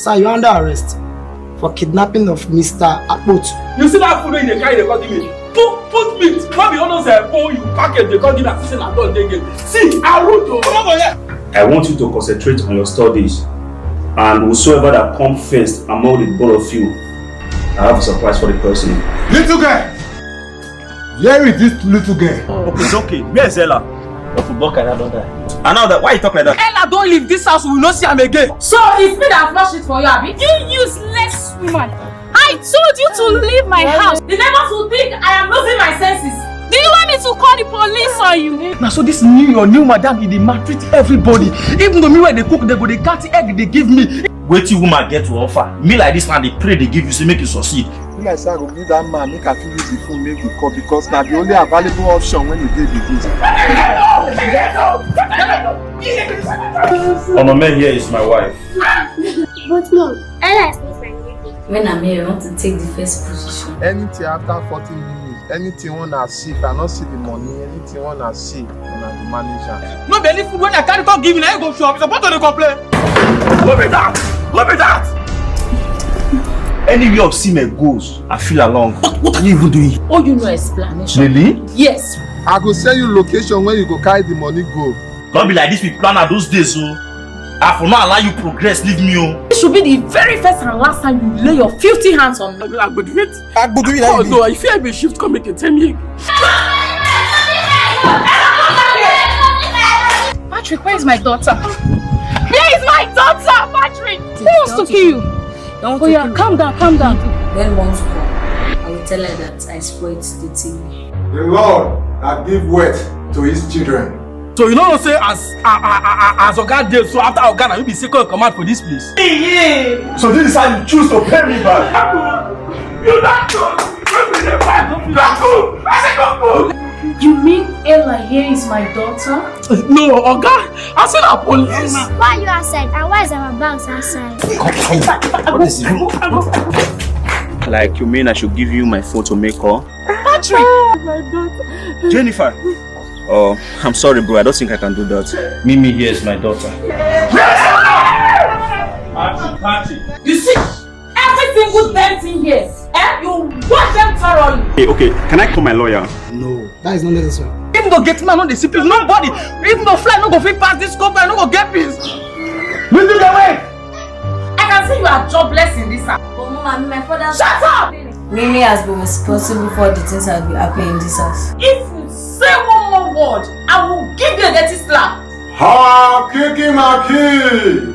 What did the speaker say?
Sir, you're under arrest for kidnapping of Mr. Akpot. You see that food in the car they call me? Put meat. Not be honest, you package they call me assistant and don't take it. See, Urhobo, come over here. I want you to concentrate on your studies, and whosoever that come first among the both of you, I have a surprise for the person. Little girl! Where is this little girl? Oh, it's okay. Where is Ella? Your football career don't die. I know that. Why you talk like that? Ella don't leave this house, we will not see him again. So it's me that flushed it for you, Abby? You useless woman! I told you to leave my house! The neighbors will think I am losing my senses. Do you want me to call the police on you? Now so this your new madam, he dey maltreat everybody. Even though me when they cook, they go they cut the egg they give me. Wait till woman get to offer. Me like this man, they pray they give you, say make you succeed. Me like say I go give that man, make I fit use the phone, make the call, because now the only available option when you dey be this. Oh, my man here is my wife. But Mom, Ella is not my baby. When I'm here, I want to take the first position. Anything after 40 minutes, anything wanna see, if I not see the money, anything wanna see, and I the manager. No be any food when I can't come give you, I go shop. It's about to complain. Look at that! Look at that! Anywhere of Sime goes, I feel along. What are you even doing? Oh, you know explanation. Really? Yes. I go send you location where you go carry the money go. Don't be like this, we plan at those days, so I will not allow you progress, leave me on. This should be the very first and last time you lay your filthy hands on me. I would wait. Oh no, if you have a shift, come make it 10 years. Patrick, where is my daughter? Where is my daughter, Patrick? Who wants to kill you? Oh yeah, calm down, calm down. When one's come, I will tell her that I spoiled the TV. The Lord that give worth to his children. So you know say as Oga did, so after Oga, you be second command for this place. So this is how you choose to pay me back. You not good. You mean Ella here is my daughter? No, Oga, I said the police. Why are you outside? And why is our bags outside? What is it? Like you mean I should give you my phone to make call? Patrick! My daughter. Jennifer. Oh, I'm sorry, bro. I don't think I can do that. Mimi here is my daughter. Patrick. You see, every single damn thing here, you watch them thoroughly. Hey, okay, can I call my lawyer? No, that is not necessary. Even though get man on the CP, nobody. Even though fly no go fit pass this scope, I no go get peace. Move it away. I can see you are jobless in this house. But Mama, my father. Shut up! Mimi has been responsible for the things that will happen in this house. If you say one more word, I will give you a dirty slap. Ha, Kiki Maki!